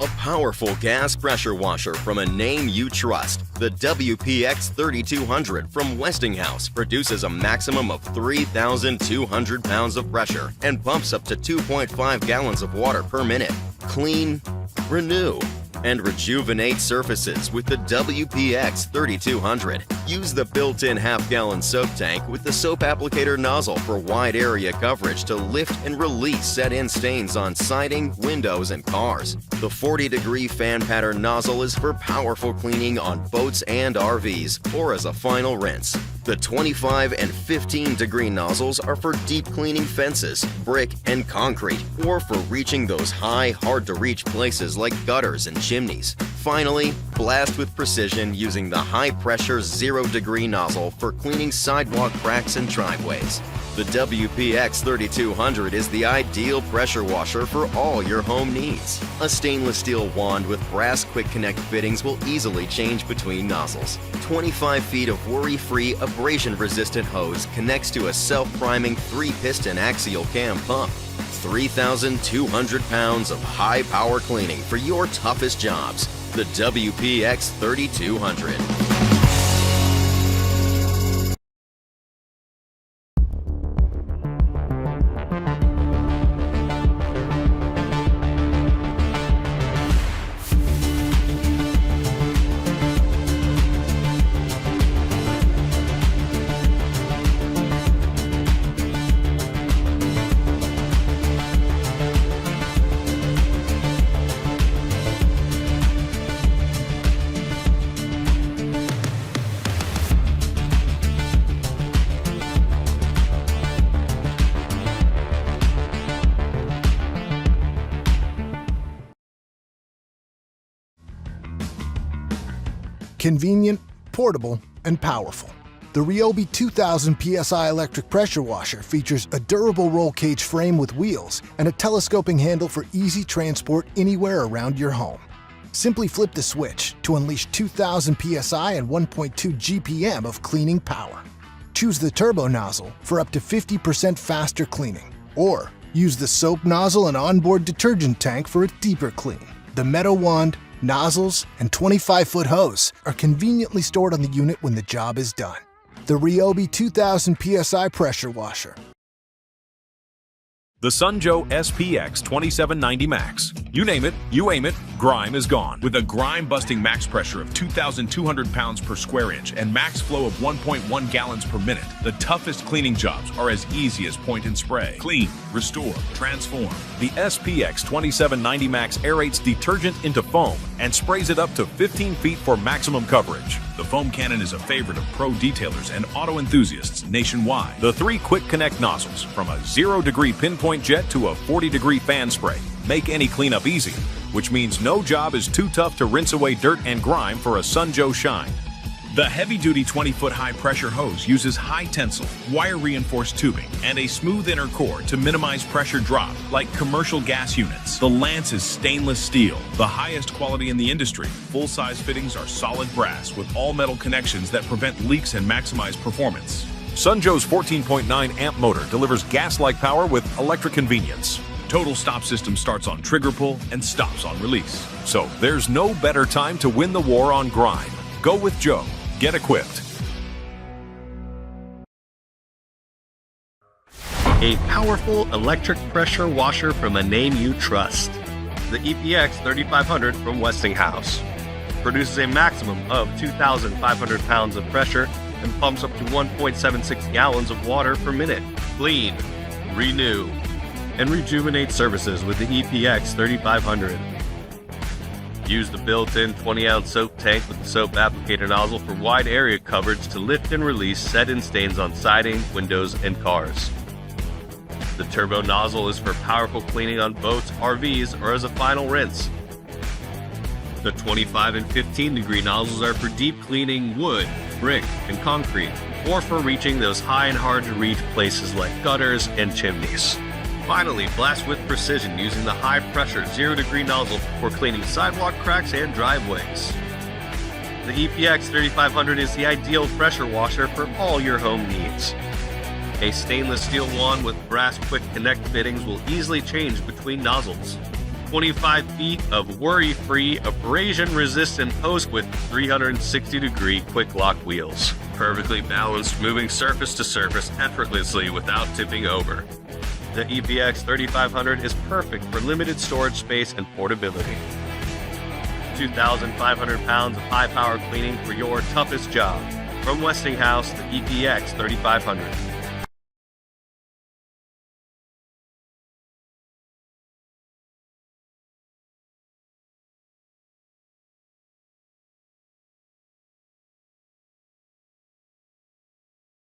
A powerful gas pressure washer from a name you trust. The WPX 3200 from Westinghouse produces a maximum of 3,200 pounds of pressure and pumps up to 2.5 gallons of water per minute. Clean, renew, and rejuvenate surfaces with the WPX 3200. Use the built-in half-gallon soap tank with the soap applicator nozzle for wide area coverage to lift and release set-in stains on siding, windows, and cars. The 40-degree fan pattern nozzle is for powerful cleaning on boats and RVs, or as a final rinse. The 25 and 15-degree nozzles are for deep cleaning fences, brick, and concrete, or for reaching those high, hard-to-reach places like gutters and chimneys. Finally, blast with precision using the high-pressure 0-degree nozzle for cleaning sidewalk cracks and driveways. The WPX 3200 is the ideal pressure washer for all your home needs. A stainless steel wand with brass quick connect fittings will easily change between nozzles. 25 feet of worry-free abrasion-resistant hose connects to a self-priming 3-piston axial cam pump. 3,200 pounds of high-power cleaning for your toughest jobs. The WPX 3200. Convenient, portable, and powerful. The RYOBI 2000 PSI electric pressure washer features a durable roll cage frame with wheels and a telescoping handle for easy transport anywhere around your home. Simply flip the switch to unleash 2000 PSI and 1.2 GPM of cleaning power. Choose the turbo nozzle for up to 50% faster cleaning, or use the soap nozzle and onboard detergent tank for a deeper clean. The metal wand, nozzles, and 25-foot hose are conveniently stored on the unit when the job is done. The RYOBI 2000 PSI pressure washer. The Sunjoe SPX 2790 Max. You name it, you aim it, grime is gone. With a grime-busting max pressure of 2,200 pounds per square inch and max flow of 1.1 gallons per minute, the toughest cleaning jobs are as easy as point and spray. Clean, restore, transform. The SPX 2790 Max aerates detergent into foam and sprays it up to 15 feet for maximum coverage. The foam cannon is a favorite of pro detailers and auto enthusiasts nationwide. The 3 quick connect nozzles, from a 0-degree pinpoint jet to a 40-degree fan spray, make any cleanup easy, which means no job is too tough to rinse away dirt and grime for a Sunjoe shine. The heavy-duty 20-foot high-pressure hose uses high-tensile, wire-reinforced tubing and a smooth inner core to minimize pressure drop, like commercial gas units. The lance is stainless steel, the highest quality in the industry. Full-size fittings are solid brass with all-metal connections that prevent leaks and maximize performance. Sunjoe's 14.9 amp motor delivers gas-like power with electric convenience. Total stop system starts on trigger pull and stops on release. So there's no better time to win the war on grime. Go with Joe. Get equipped. A powerful electric pressure washer from a name you trust. The EPX 3500 from Westinghouse produces a maximum of 2,500 pounds of pressure and pumps up to 1.76 gallons of water per minute. Clean, renew, and rejuvenate surfaces with the EPX 3500. Use the built-in 20-ounce soap tank with the soap applicator nozzle for wide area coverage to lift and release set-in stains on siding, windows, and cars. The turbo nozzle is for powerful cleaning on boats, RVs, or as a final rinse. The 25 and 15-degree nozzles are for deep cleaning wood, brick, and concrete, or for reaching those high and hard-to-reach places like gutters and chimneys. Finally, blast with precision using the high-pressure 0-degree nozzle for cleaning sidewalk cracks and driveways. The EPX 3500 is the ideal pressure washer for all your home needs. A stainless steel wand with brass quick connect fittings will easily change between nozzles. 25 feet of worry-free, abrasion-resistant post with 360-degree quick-lock wheels. Perfectly balanced, moving surface to surface effortlessly without tipping over. The EPX 3500 is perfect for limited storage space and portability. 2,500 pounds of high-power cleaning for your toughest job. From Westinghouse, the EPX 3500.